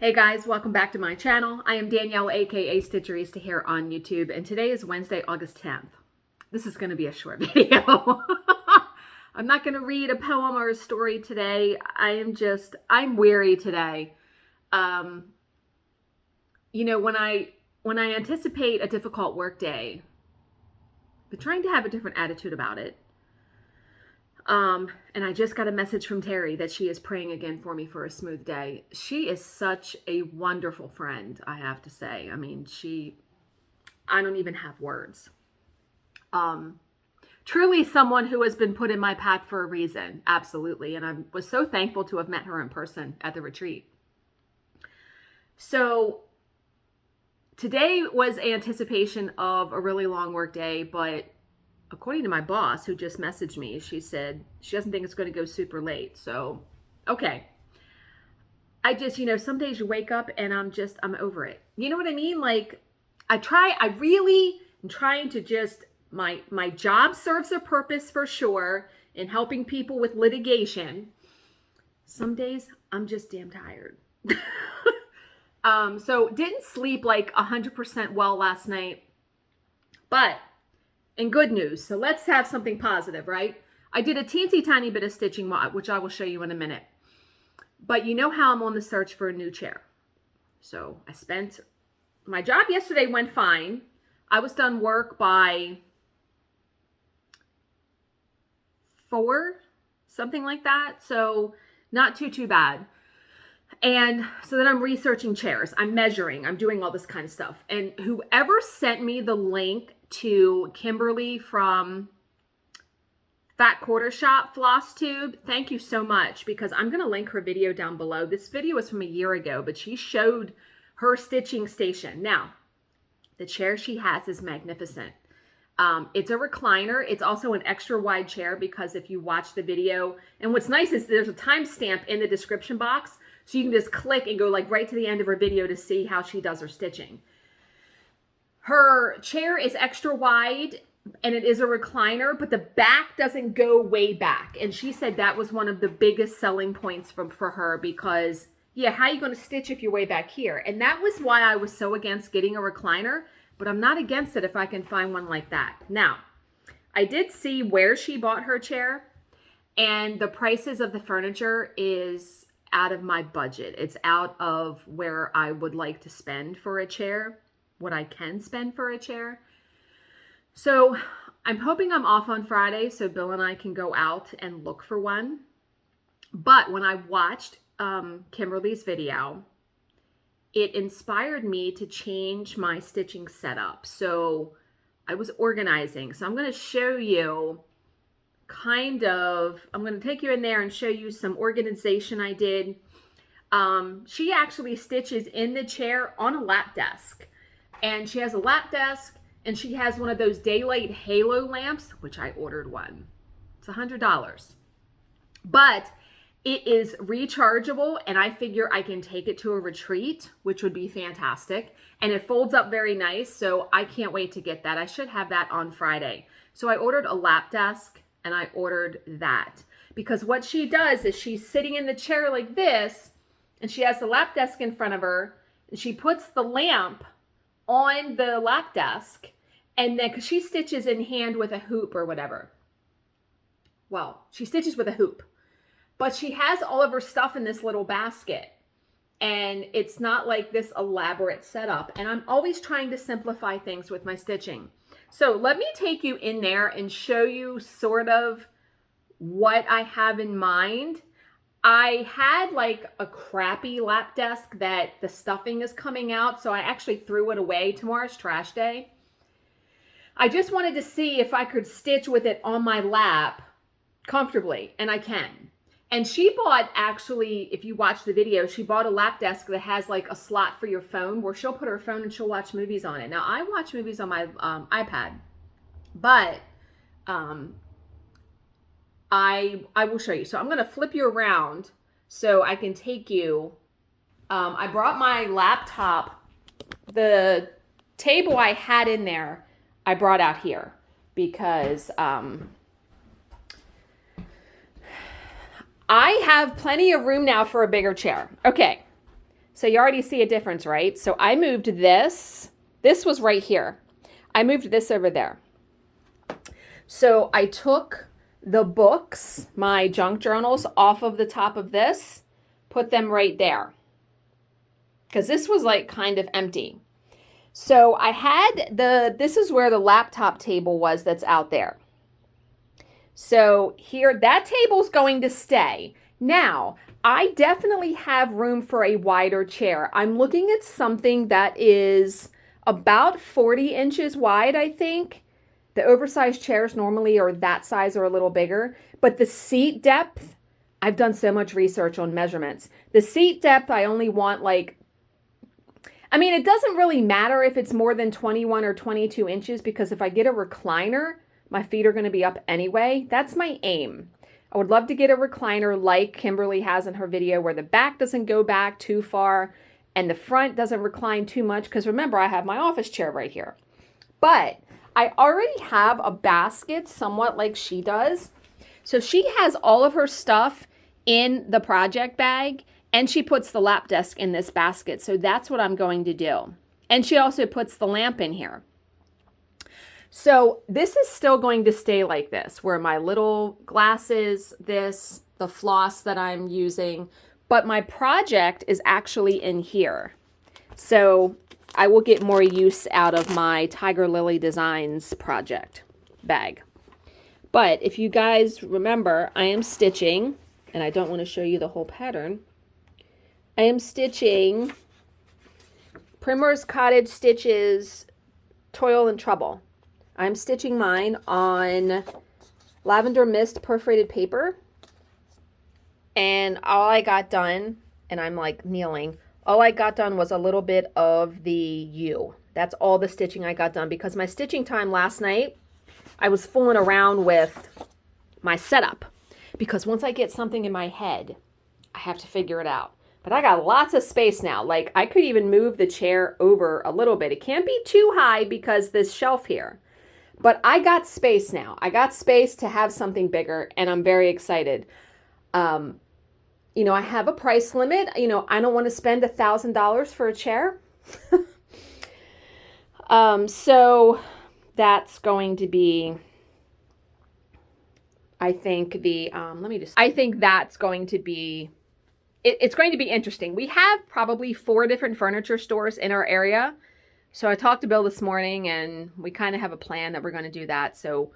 Hey guys, welcome back to my channel. I am Danielle, aka Stitcherista here on YouTube, and today is Wednesday, August 10th. This is going to be a short video. I'm not going to read a poem or a story today. I'm weary today. When I anticipate a difficult work day, I'm trying to have a different attitude about it. And I just got a message from Terry that she is praying again for me for a smooth day. She is such a wonderful friend, I have to say. I mean, I don't even have words. Truly someone who has been put in my path for a reason. Absolutely. And I was so thankful to have met her in person at the retreat. So today was anticipation of a really long work day, but according to my boss who just messaged me, she said she doesn't think it's going to go super late. So, okay. I just, some days you wake up and I'm over it. You know what I mean? Like I really am trying to just, my job serves a purpose for sure in helping people with litigation. Some days I'm just damn tired. So didn't sleep like 100% well last night, but and good news. So let's have something positive, right? I did a teensy tiny bit of stitching, which I will show you in a minute. But you know how I'm on the search for a new chair. So my job yesterday went fine. I was done work by 4, something like that. So not too bad. And so then I'm researching chairs. I'm measuring. I'm doing all this kind of stuff. And whoever sent me the link to Kimberly from Fat Quarter Shop Flosstube, thank you so much, because I'm going to link her video down below. This video is from a year ago, but she showed her stitching station. Now, the chair she has is magnificent. It's a recliner. It's also an extra wide chair because if you watch the video, and what's nice is there's a timestamp in the description box, so you can just click and go like right to the end of her video to see how she does her stitching. Her chair is extra wide and it is a recliner, but the back doesn't go way back. And she said that was one of the biggest selling points for her because, yeah, how are you going to stitch if you're way back here? And that was why I was so against getting a recliner, but I'm not against it if I can find one like that. Now, I did see where she bought her chair, and the prices of the furniture is out of my budget. It's out of where I would like to spend for a chair, what I can spend for a chair. So I'm hoping I'm off on Friday so Bill and I can go out and look for one. But when I watched Kimberly's video, it inspired me to change my stitching setup. So I was organizing. So I'm going to show you I'm going to take you in there and show you some organization I did. She actually stitches in the chair on a lap desk. And she has a lap desk, and she has one of those daylight halo lamps, which I ordered one. It's $100. But it is rechargeable, and I figure I can take it to a retreat, which would be fantastic. And it folds up very nice, so I can't wait to get that. I should have that on Friday. So I ordered a lap desk, and I ordered that. Because what she does is she's sitting in the chair like this, and she has the lap desk in front of her, and she puts the lamp on the lap desk, and then because she stitches in hand with a hoop or whatever. Well, she stitches with a hoop, but she has all of her stuff in this little basket, and it's not like this elaborate setup. And I'm always trying to simplify things with my stitching. So let me take you in there and show you sort of what I have in mind. I had like a crappy lap desk that the stuffing is coming out, so I actually threw it away. Tomorrow's trash day. I just wanted to see if I could stitch with it on my lap comfortably, and I can. And she bought, actually, if you watch the video, she bought a lap desk that has like a slot for your phone where she'll put her phone and she'll watch movies on it. Now, I watch movies on my iPad, but I will show you. So I'm going to flip you around so I can take you. I brought my laptop. The table I had in there, I brought out here because I have plenty of room now for a bigger chair. Okay, So you already see a difference, right? So I moved this. This was right here. I moved this over there. So I took the books, my junk journals, off of the top of this, put them right there. Because this was like kind of empty. So I had this is where the laptop table was that's out there. So here, that table's going to stay. Now, I definitely have room for a wider chair. I'm looking at something that is about 40 inches wide, I think. The oversized chairs normally are that size or a little bigger. But the seat depth, I've done so much research on measurements. The seat depth, I only want like, I mean, it doesn't really matter if it's more than 21 or 22 inches because if I get a recliner, my feet are going to be up anyway. That's my aim. I would love to get a recliner like Kimberly has in her video where the back doesn't go back too far and the front doesn't recline too much because remember, I have my office chair right here. But I already have a basket somewhat like she does. So she has all of her stuff in the project bag and she puts the lap desk in this basket. So that's what I'm going to do. And she also puts the lamp in here. So this is still going to stay like this, where my little glasses, the floss that I'm using, but my project is actually in here. So I will get more use out of my Tiger Lily Designs project bag. But if you guys remember, I am stitching, and I don't want to show you the whole pattern. I am stitching Primrose Cottage Stitches Toil and Trouble. I'm stitching mine on Lavender Mist perforated paper. And all I got done, and I'm like kneeling, all I got done was a little bit of the U. That's all the stitching I got done because my stitching time last night, I was fooling around with my setup. Because once I get something in my head, I have to figure it out. But I got lots of space now. Like I could even move the chair over a little bit. It can't be too high because this shelf here. But I got space now. I got space to have something bigger, and I'm very excited. You know, I have a price limit. You know, I don't want to spend $1,000 for a chair. So that's going to be, I think I think that's going to be, it's going to be interesting. We have probably 4 different furniture stores in our area. So I talked to Bill this morning and we kind of have a plan that we're going to do that. So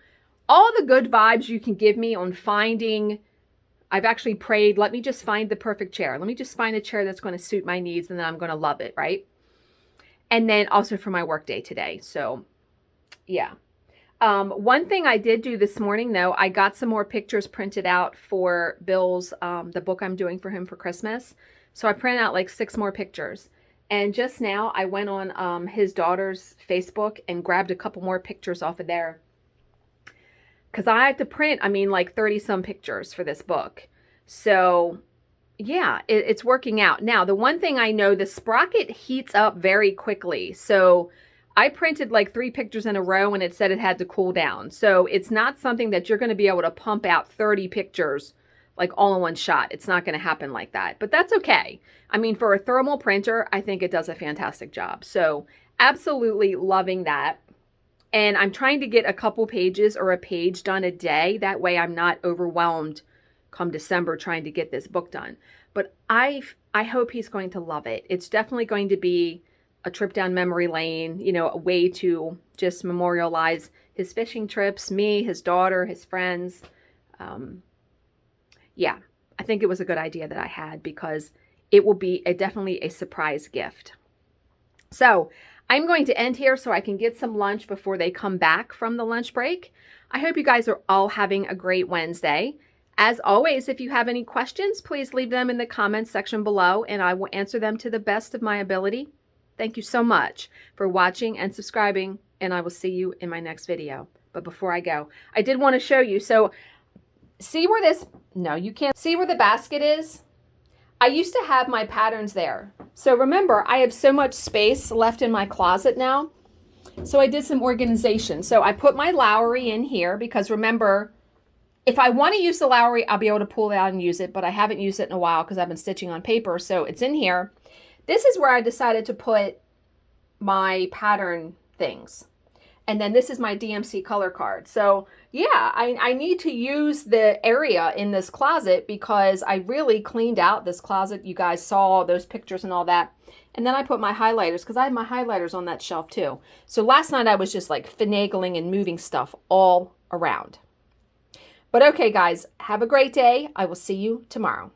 all the good vibes you can give me on finding, I've actually prayed, let me just find the perfect chair. Let me just find a chair that's going to suit my needs and then I'm going to love it, right? And then also for my work day today. So yeah. One thing I did do this morning though, I got some more pictures printed out for Bill's, the book I'm doing for him for Christmas. So I printed out like 6 more pictures. And just now I went on his daughter's Facebook and grabbed a couple more pictures off of there. Because I had to print, I mean, like 30 some pictures for this book. So yeah, it's working out. Now, the one thing I know, the sprocket heats up very quickly. So I printed like 3 pictures in a row and it said it had to cool down. So it's not something that you're going to be able to pump out 30 pictures like all in one shot. It's not going to happen like that, but that's okay. I mean, for a thermal printer, I think it does a fantastic job. So absolutely loving that. And I'm trying to get a couple pages or a page done a day. That way I'm not overwhelmed come December trying to get this book done. But I hope he's going to love it. It's definitely going to be a trip down memory lane, you know, a way to just memorialize his fishing trips, me, his daughter, his friends. Yeah, I think it was a good idea that I had because it will be definitely a surprise gift. So I'm going to end here so I can get some lunch before they come back from the lunch break. I hope you guys are all having a great Wednesday. As always, if you have any questions, please leave them in the comments section below and I will answer them to the best of my ability. Thank you so much for watching and subscribing, and I will see you in my next video. But before I go, I did want to show you. So see where this, no, you can't see where the basket is? I used to have my patterns there. So remember, I have so much space left in my closet now. So I did some organization. So I put my Lowry in here because remember, if I want to use the Lowry, I'll be able to pull it out and use it, but I haven't used it in a while because I've been stitching on paper. So it's in here. this is where I decided to put my pattern things. And then this is my DMC color card. So yeah, I need to use the area in this closet because I really cleaned out this closet. You guys saw those pictures and all that. And then I put my highlighters because I have my highlighters on that shelf too. So last night I was just like finagling and moving stuff all around. But okay, guys, have a great day. I will see you tomorrow.